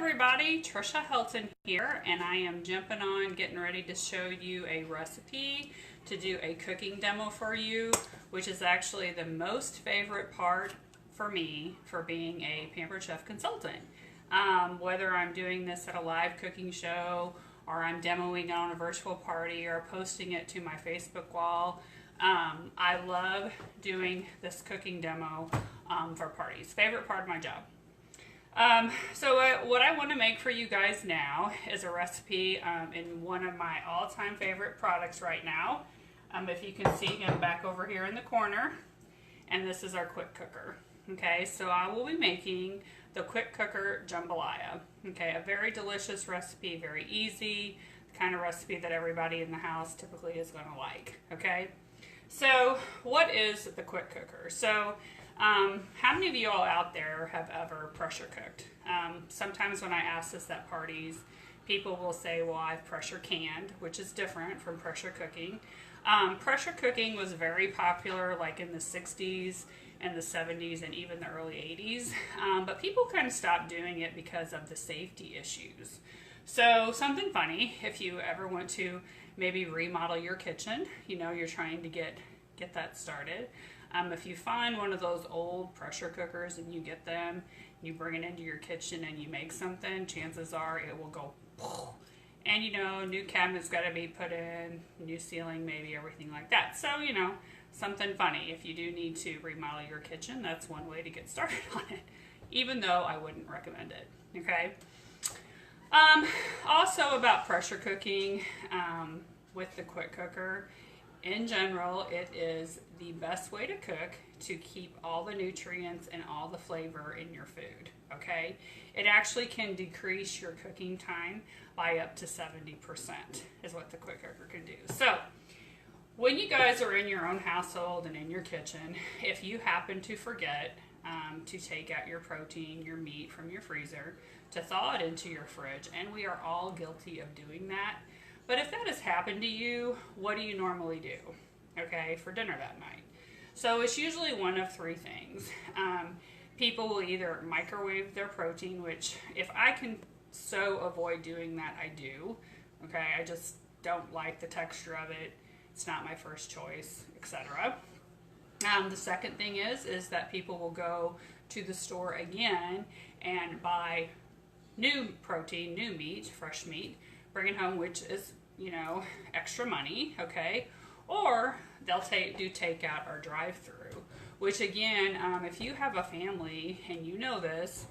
everybody, Trisha Helton here, and I am jumping on getting ready to show you a recipe to do a cooking demo for you, which is actually the most favorite part for me for being a Pampered Chef consultant. Whether I'm doing this at a live cooking show or I'm demoing it on a virtual party or posting it to my Facebook wall, I love doing this cooking demo for parties. Favorite part of my job. What I want to make for you guys now is a recipe in one of my all-time favorite products right now. If you can see him back over here in the corner, and this is our quick cooker. Okay, so I will be making the quick cooker jambalaya. Okay, a very delicious recipe, very easy, the kind of recipe that everybody in the house typically is going to like. Okay, so what is the quick cooker? So how many of you all out there have ever pressure cooked? Sometimes when I ask this at parties, people will say, well, I've pressure canned, which is different from pressure cooking. Pressure cooking was very popular like in the 60s and the 70s and even the early 80s, but people kind of stopped doing it because of the safety issues. So something funny, if you ever want to maybe remodel your kitchen, you know, you're trying to get that started. If you find one of those old pressure cookers and you get them, you bring it into your kitchen and you make something, chances are it will go and you know, new cabinets got to be put in, new ceiling, maybe everything like that. So, you know, something funny. If you do need to remodel your kitchen, that's one way to get started on it, even though I wouldn't recommend it. Okay. Also about pressure cooking with the quick cooker. In general, it is the best way to cook to keep all the nutrients and all the flavor in your food, okay? It actually can decrease your cooking time by up to 70% is what the quick cooker can do. So, when you guys are in your own household and in your kitchen, if you happen to forget to take out your protein, your meat from your freezer, to thaw it into your fridge, and we are all guilty of doing that, but if that has happened to you, what do you normally do, okay, for dinner that night? So it's usually one of three things. People will either microwave their protein, which if I can so avoid doing that, I do. Okay, I just don't like the texture of it. It's not my first choice, etc. The second thing is that people will go to the store again and buy new protein, new meat, fresh meat, bring it home, which is, you know, extra money, okay? Or they'll do takeout or drive-through, which again, if you have a family and you know this,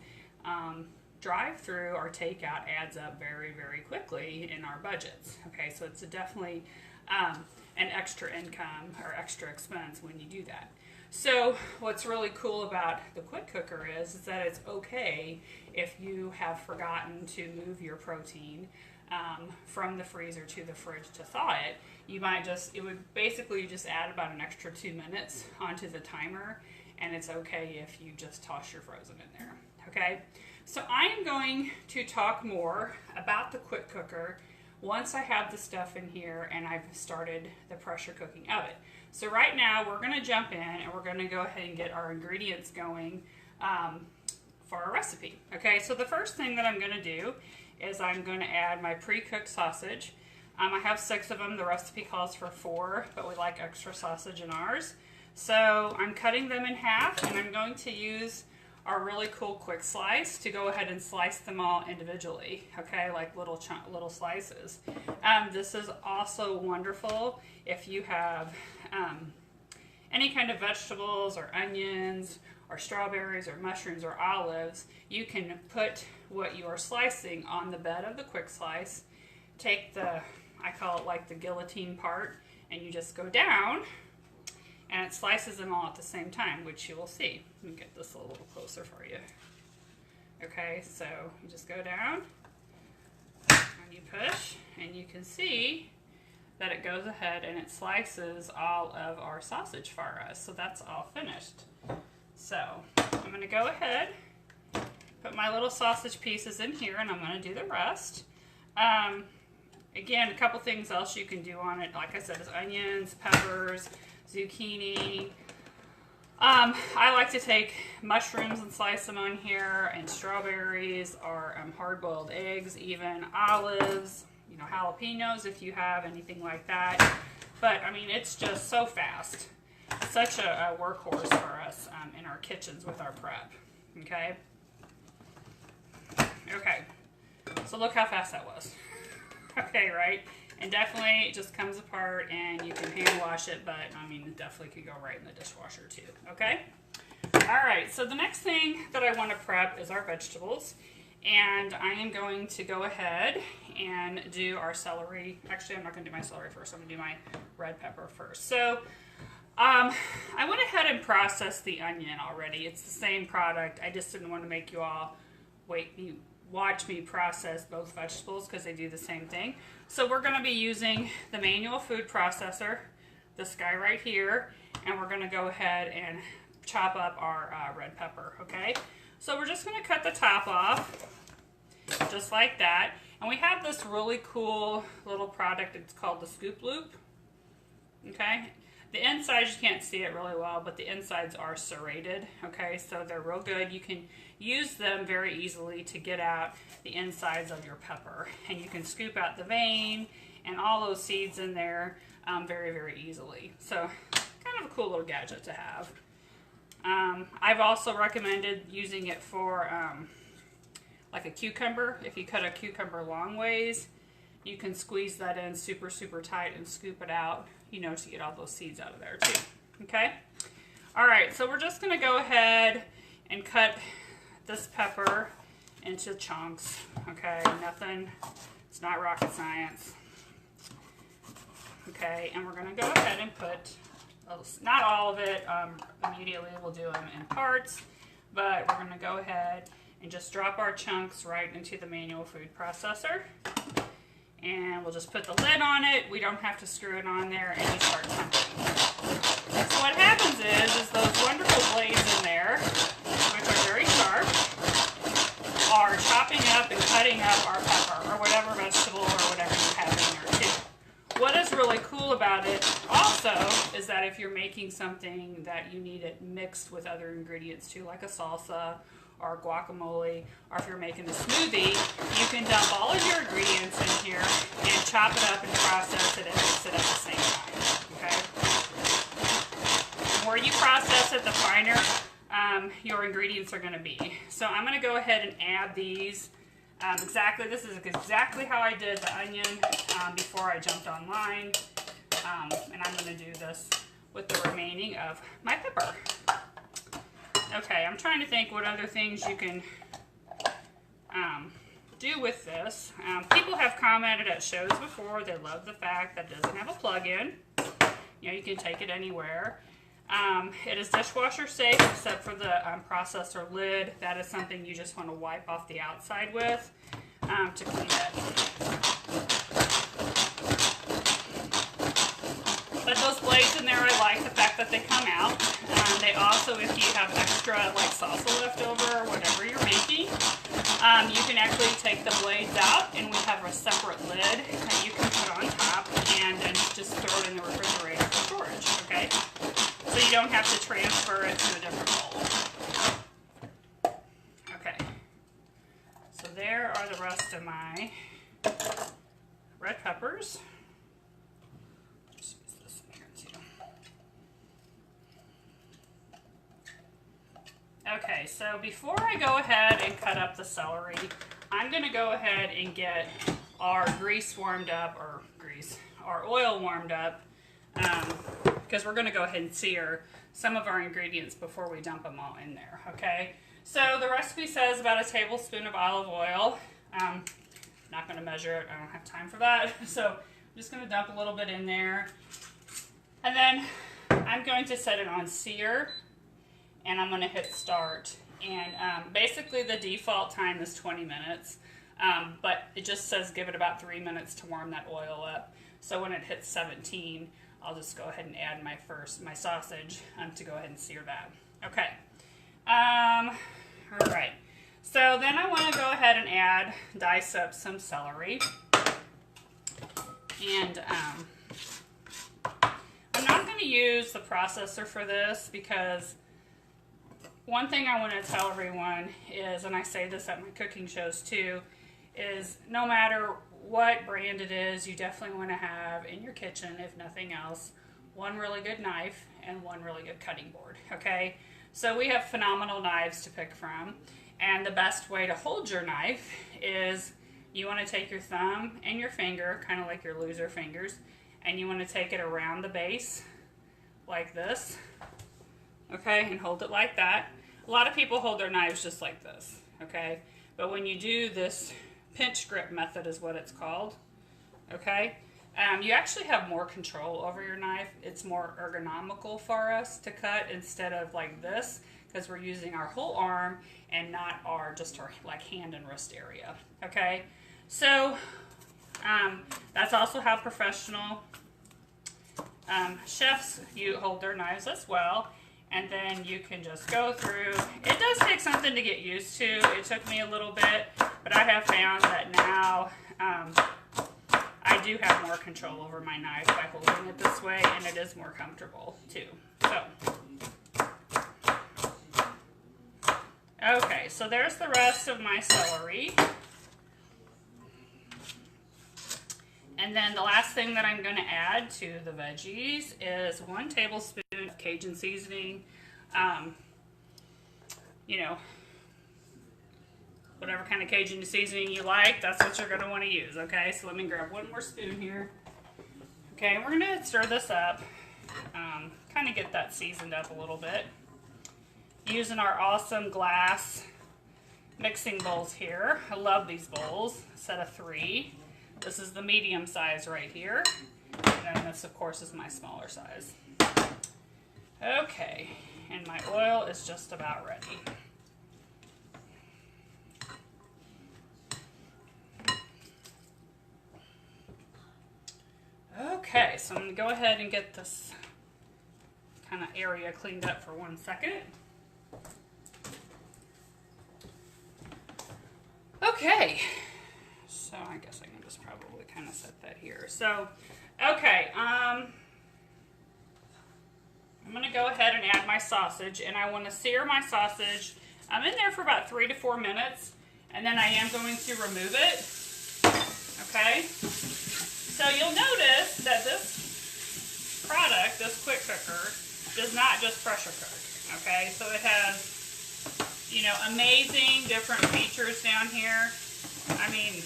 drive-through or takeout adds up very, very quickly in our budgets, okay? So it's definitely an extra income or extra expense when you do that. So what's really cool about the quick cooker is that it's okay if you have forgotten to move your protein from the freezer to the fridge to thaw it. You might it would basically just add about an extra 2 minutes onto the timer, and it's okay if you just toss your frozen in there, okay? So I am going to talk more about the quick cooker once I have the stuff in here and I've started the pressure cooking of it. So right now we're going to jump in and we're going to go ahead and get our ingredients going for our recipe. Okay, so the first thing that I'm going to do is I'm going to add my pre-cooked sausage. I have 6 of them. The recipe calls for 4, but we like extra sausage in ours. So I'm cutting them in half, and I'm going to use our really cool quick slice to go ahead and slice them all individually, okay, like little slices. This is also wonderful if you have any kind of vegetables or onions or strawberries or mushrooms or olives. You can put what you are slicing on the bed of the quick slice, take I call it like the guillotine part, and you just go down and it slices them all at the same time, which you will see. Let me get this a little closer for you. Okay, so you just go down and you push, and you can see that it goes ahead and it slices all of our sausage for us. So that's all finished. So I'm going to go ahead, put my little sausage pieces in here, and I'm going to do the rest. Again, a couple things else you can do on it, like I said, is onions, peppers, zucchini, I like to take mushrooms and slice them on here, and strawberries, or hard-boiled eggs, even olives, you know, jalapenos if you have anything like that. But I mean, it's just so fast. Such a workhorse for us in our kitchens with our prep. Okay. Okay. So look how fast that was. Okay, right? And definitely it just comes apart, and you can hand wash it, but I mean, it definitely could go right in the dishwasher too. Okay? Alright, so the next thing that I want to prep is our vegetables. And I am going to go ahead and do our celery. Actually, I'm not going to do my celery first. I'm going to do my red pepper first. So, I went ahead and processed the onion already. It's the same product. I just didn't want to make you all watch me process both vegetables because they do the same thing. So we're going to be using the manual food processor, this guy right here, and we're going to go ahead and chop up our red pepper, okay? So we're just going to cut the top off, just like that. And we have this really cool little product. It's called the Scoop Loop, okay? The insides, you can't see it really well, but the insides are serrated, okay? So they're real good. You can use them very easily to get out the insides of your pepper. And you can scoop out the vein and all those seeds in there very, very easily. So kind of a cool little gadget to have. I've also recommended using it for like a cucumber. If you cut a cucumber long ways, you can squeeze that in super, super tight and scoop it out, you know, to get all those seeds out of there too. Okay? All right, so we're just gonna go ahead and cut this pepper into chunks. Okay, nothing, it's not rocket science. Okay, and we're gonna go ahead and put, not all of it immediately, we'll do them in parts, but we're gonna go ahead and just drop our chunks right into the manual food processor. And we'll just put the lid on it. We don't have to screw it on there, and we start tempering. So what happens is those wonderful blades in there, which are very sharp, are chopping up and cutting up our pepper, or whatever vegetable, or whatever you have in there too. What is really cool about it also is that if you're making something that you need it mixed with other ingredients too, like a salsa, or guacamole, or if you're making a smoothie, you can dump all of your ingredients in here and chop it up and process it and mix it at the same time, okay? The more you process it, the finer your ingredients are gonna be. So I'm gonna go ahead and add these. This is exactly how I did the onion before I jumped online. And I'm gonna do this with the remaining of my pepper. Okay, I'm trying to think what other things you can do with this. People have commented at shows before, they love the fact that it doesn't have a plug-in. You know, you can take it anywhere. It is dishwasher safe except for the processor lid. That is something you just want to wipe off the outside with to clean it. But those blades in there, I like the fact that they come out. They also, if you have extra like salsa left over or whatever you're making, you can actually take the blades out, and we have a separate lid that you can put on top and then just throw it in the refrigerator for storage, okay? So you don't have to transfer it to a different bowl. Okay. So there are the rest of my red peppers. Okay, so before I go ahead and cut up the celery, I'm going to go ahead and get our grease warmed up, our oil warmed up, because we're going to go ahead and sear some of our ingredients before we dump them all in there, okay? So the recipe says about a tablespoon of olive oil. Not going to measure it, I don't have time for that. So I'm just going to dump a little bit in there. And then I'm going to set it on sear. And I'm going to hit start. And basically the default time is 20 minutes, but it just says give it about 3 minutes to warm that oil up. So when it hits 17, I'll just go ahead and add my sausage to go ahead and sear that. Okay. All right. So then I want to go ahead and dice up some celery. And I'm not going to use the processor for this because one thing I want to tell everyone is, and I say this at my cooking shows too, is no matter what brand it is, you definitely want to have in your kitchen, if nothing else, one really good knife and one really good cutting board, okay? So we have phenomenal knives to pick from, and the best way to hold your knife is you want to take your thumb and your finger, kind of like your loser fingers, and you want to take it around the base like this, okay, and hold it like that. A lot of people hold their knives just like this, okay? But when you do this pinch grip method is what it's called, okay? You actually have more control over your knife. It's more ergonomical for us to cut instead of like this, because we're using our whole arm and not just our like hand and wrist area, okay? So that's also how professional chefs hold their knives as well. And then you can just go through. It does take something to get used to. It took me a little bit, but I have found that now I do have more control over my knife by holding it this way, and it is more comfortable too. So, okay, so there's the rest of my celery. And then the last thing that I'm going to add to the veggies is 1 tablespoon of Cajun seasoning. You know, whatever kind of Cajun seasoning you like, that's what you're going to want to use, okay? So let me grab 1 more spoon here. Okay, we're going to stir this up, kind of get that seasoned up a little bit. Using our awesome glass mixing bowls here. I love these bowls, a set of 3. This is the medium size right here. And then this, of course, is my smaller size. Okay, and my oil is just about ready. Okay, so I'm going to go ahead and get this kind of area cleaned up for 1 second. Okay, so I guess I can just probably kind of set that here. So, okay, I'm going to go ahead and add my sausage, and I want to sear my sausage. I'm in there for about 3 to 4 minutes, and then I am going to remove it, okay? So you'll notice that this product, this quick cooker, does not just pressure cook, okay? So it has, you know, amazing different features down here. I mean,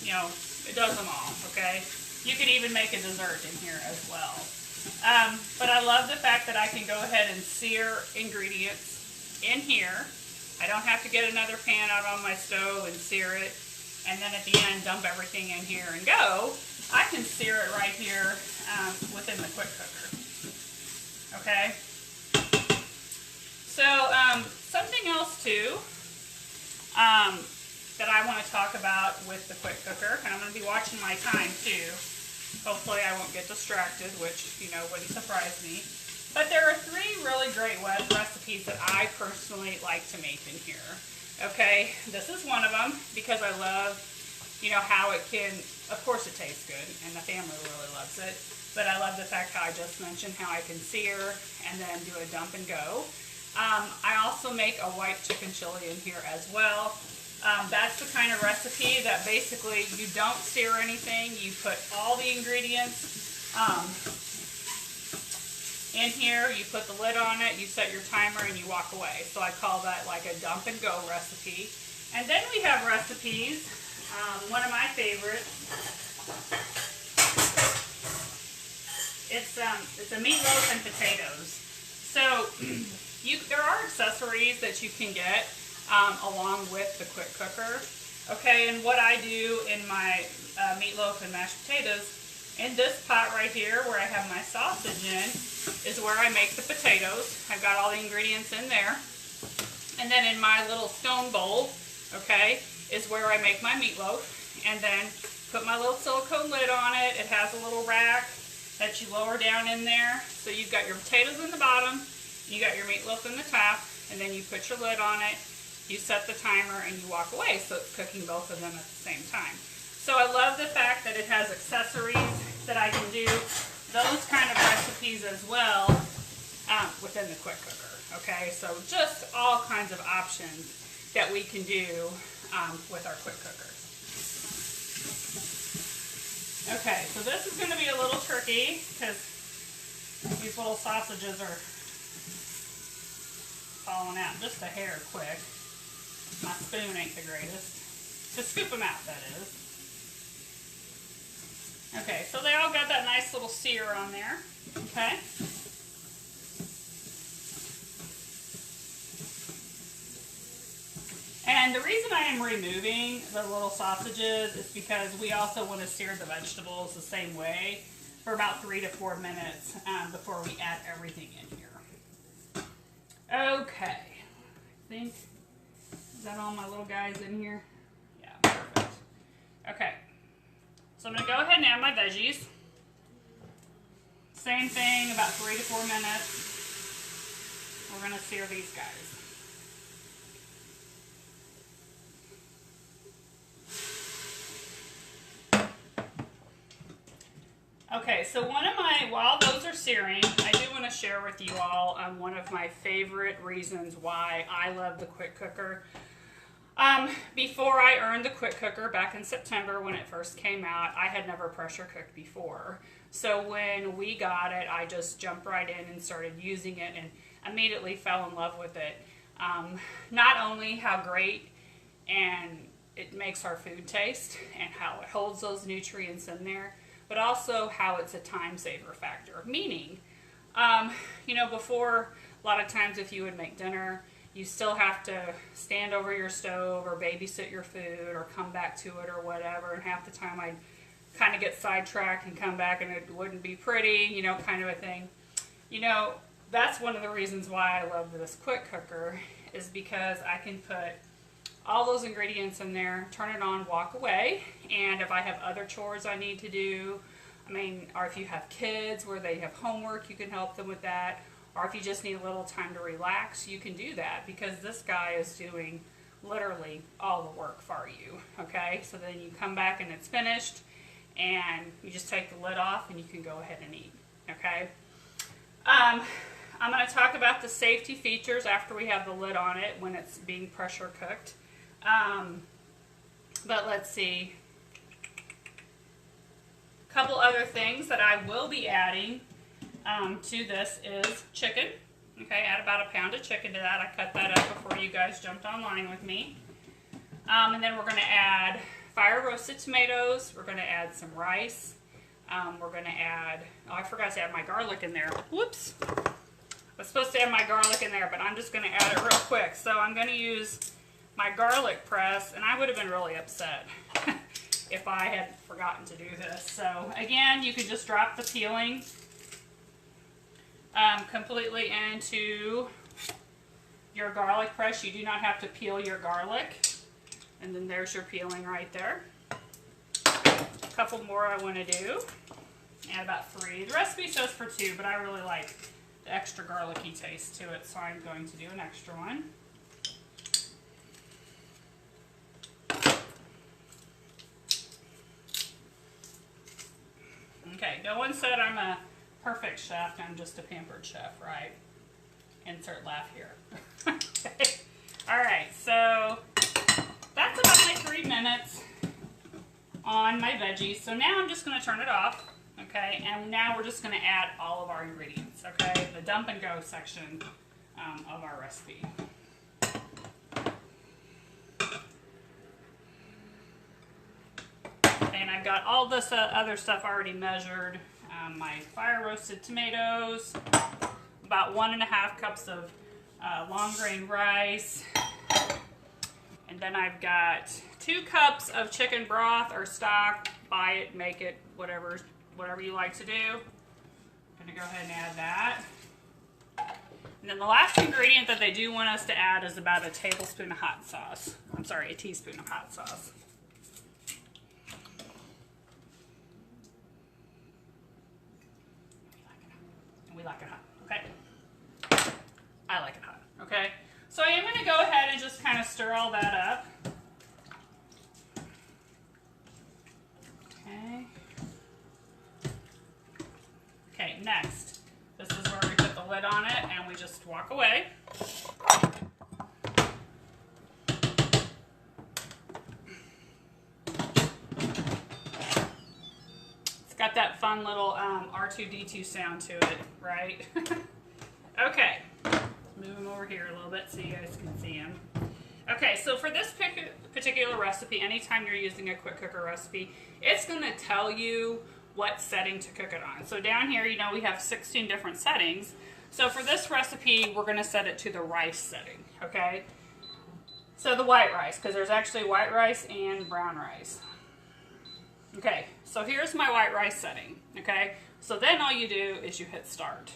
you know, it does them all, okay? You could even make a dessert in here as well. But I love the fact that I can go ahead and sear ingredients in here. I don't have to get another pan out on my stove and sear it, and then at the end dump everything in here and go. I can sear it right here within the quick cooker. Okay? So, something else too that I want to talk about with the quick cooker, and I'm going to be watching my time too. Hopefully I won't get distracted, which, you know, wouldn't surprise me. But there are 3 really great recipes that I personally like to make in here. Okay, this is one of them because I love, you know, how it can, of course it tastes good, and the family really loves it. But I love the fact how I just mentioned how I can sear and then do a dump and go. I also make a white chicken chili in here as well. That's the kind of recipe that basically you don't sear anything. You put all the ingredients in here, you put the lid on it, you set your timer, and you walk away. So I call that like a dump and go recipe. And then we have recipes. One of my favorites. It's a meatloaf and potatoes. So there are accessories that you can get along with the quick cooker. Okay, and what I do in my meatloaf and mashed potatoes, in this pot right here where I have my sausage in, is where I make the potatoes. I've got all the ingredients in there. And then in my little stone bowl, okay, is where I make my meatloaf. And then put my little silicone lid on it. It has a little rack that you lower down in there. So you've got your potatoes in the bottom, you got your meatloaf in the top, and then you put your lid on it, you set the timer, and you walk away. So it's cooking both of them at the same time. So I love the fact that it has accessories that I can do those kind of recipes as well within the quick cooker. Okay, so just all kinds of options that we can do with our quick cooker. Okay, so this is going to be a little tricky because these little sausages are falling out just a hair quick. My spoon ain't the greatest. To scoop them out, that is. Okay, so they all got that nice little sear on there. Okay. And the reason I am removing the little sausages is because we also want to sear the vegetables the same way for about 3 to 4 minutes before we add everything in here. Okay, I think, is that all my little guys in here? Yeah, perfect. Okay, so I'm going to go ahead and add my veggies. Same thing, about 3 to 4 minutes. We're going to sear these guys. Okay, so while those are searing, I do want to share with you all one of my favorite reasons why I love the quick cooker. Before I earned the quick cooker back in September when it first came out, I had never pressure cooked before. So when we got it, I just jumped right in and started using it and immediately fell in love with it. Not only how great and it makes our food taste and how it holds those nutrients in there, but also how it's a time saver factor. Meaning, you know, before, a lot of times if you would make dinner, you still have to stand over your stove or babysit your food or come back to it or whatever, and half the time I'd kind of get sidetracked and come back and it wouldn't be pretty, you know, kind of a thing. You know, that's one of the reasons why I love this quick cooker, is because I can put all those ingredients in there, turn it on, walk away, and if I have other chores I need to do, I mean, or if you have kids where they have homework, you can help them with that, or if you just need a little time to relax, you can do that, because this guy is doing literally all the work for you, okay? So then you come back and it's finished, and you just take the lid off and you can go ahead and eat, okay? I'm going to talk about the safety features after we have the lid on it when it's being pressure cooked. But let's see. A couple other things that I will be adding to this is chicken. Okay, add about 1 pound of chicken to that. I cut that up before you guys jumped online with me. And then we're going to add fire roasted tomatoes. We're going to add some rice. We're going to add, oh, I forgot to add my garlic in there. Whoops. I was supposed to add my garlic in there, but I'm just going to add it real quick. So I'm going to use my garlic press, and I would have been really upset if I had forgotten to do this. So again, you can just drop the peeling completely into your garlic press. You do not have to peel your garlic. And then there's your peeling right there. A couple more I want to do. Add about 3. The recipe says for 2, but I really like the extra garlicky taste to it, so I'm going to do an extra one. Okay, no one said I'm a perfect chef, I'm just a pampered chef, right? Insert laugh here. Okay. Alright, so that's about my 3 minutes on my veggies. So now I'm just going to turn it off, okay? And now we're just going to add all of our ingredients, okay? The dump and go section of our recipe. And I've got all this other stuff already measured. My fire roasted tomatoes, about 1.5 cups of long grain rice, and then I've got 2 cups of chicken broth or stock. Buy it, make it, whatever you like to do. I'm gonna go ahead and add that. And then the last ingredient that they do want us to add is about a tablespoon of hot sauce. I'm sorry, a teaspoon of hot sauce. We like it hot, okay? I like it hot, okay? So I am going to go ahead and just kind of stir all that up. Okay. Okay, next. This is where we put the lid on it and we just walk away. got that fun little R2-D2 sound to it, right? Okay, let's move him over here a little bit so you guys can see him. Okay, so for this particular recipe, anytime you're using a quick cooker recipe, it's going to tell you what setting to cook it on. So down here, you know, we have 16 different settings. So for this recipe, we're going to set it to the rice setting, okay? So the white rice, because there's actually white rice and brown rice. Okay, so here's my white rice setting, okay? So then all you do is you hit start,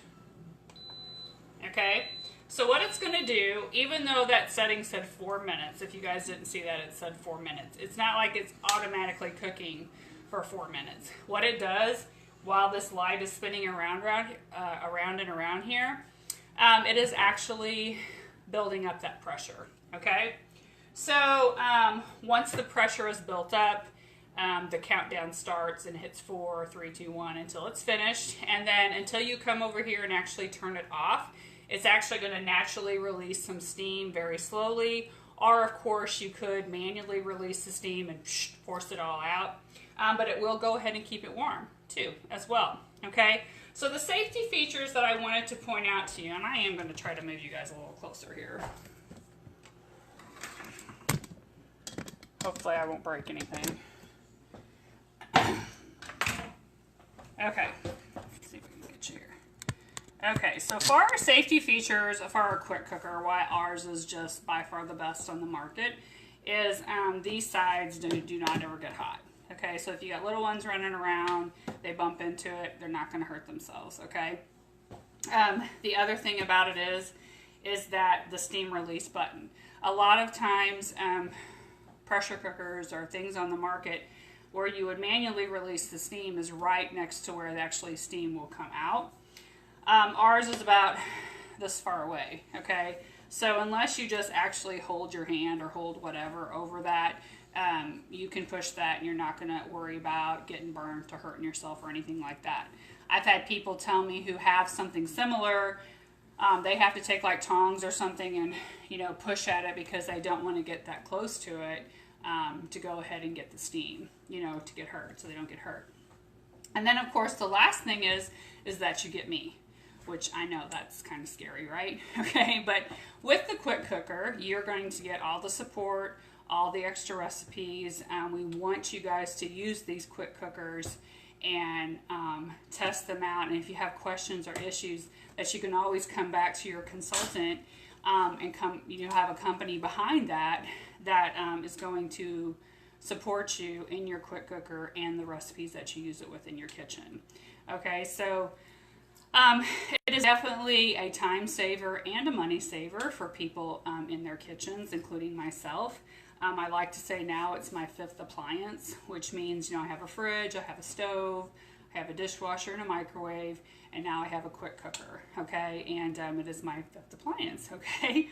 okay? So what it's going to do, even though that setting said 4 minutes, if you guys didn't see that, it said 4 minutes. It's not like it's automatically cooking for 4 minutes. What it does, while this light is spinning around and around here, it is actually building up that pressure, okay? So once the pressure is built up, the countdown starts and hits 4, 3, 2, 1 until it's finished. And then until you come over here and actually turn it off, it's actually going to naturally release some steam very slowly. Or of course you could manually release the steam and force it all out. But it will go ahead and keep it warm too as well. Okay, so the safety features that I wanted to point out to you, and I am going to try to move you guys a little closer here. Hopefully I won't break anything. Okay, let's see if we can get you here. Okay, so for our safety features for our quick cooker, why ours is just by far the best on the market, is these sides do not ever get hot. Okay, so if you got little ones running around, they bump into it, they're not going to hurt themselves, okay? The other thing about it is that the steam release button. A lot of times, pressure cookers or things on the market where you would manually release the steam is right next to where actually steam will come out. Ours is about this far away, okay? So unless you just actually hold your hand or hold whatever over that, you can push that and you're not going to worry about getting burnt or hurting yourself or anything like that. I've had people tell me who have something similar, they have to take like tongs or something and, you know, push at it because they don't want to get that close to it to go ahead and get the steam, you know, to get hurt, so they don't get hurt. And then of course the last thing is that you get me, which I know that's kind of scary, right? Okay, but with the quick cooker, you're going to get all the support, all the extra recipes. We want you guys to use these quick cookers and test them out. And if you have questions or issues, that you can always come back to your consultant and have a company behind that is going to support you in your quick cooker and the recipes that you use it with in your kitchen. Okay, so it is definitely a time saver and a money saver for people in their kitchens, including myself. I like to say now it's my 5th appliance, which means, you know, I have a fridge, I have a stove, I have a dishwasher and a microwave, and now I have a quick cooker, okay? And it is my 5th appliance, okay?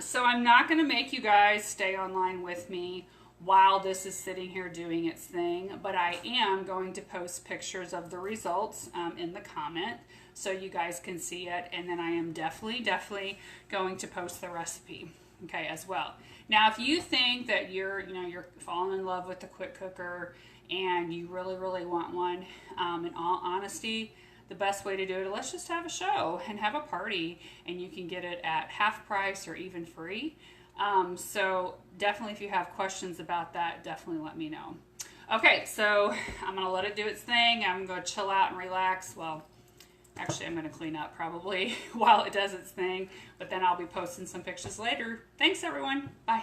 So I'm not going to make you guys stay online with me while this is sitting here doing its thing, but I am going to post pictures of the results in the comment so you guys can see it, and then I am definitely going to post the recipe, okay, as well. Now, if you think that you're falling in love with the quick cooker and you really want one, in all honesty, the best way to do it, let's just have a show and have a party, and you can get it at half price or even free. So definitely, if you have questions about that, definitely let me know. Okay, so I'm going to let it do its thing. I'm going to chill out and relax. Well, actually, I'm going to clean up probably while it does its thing, but then I'll be posting some pictures later. Thanks, everyone. Bye.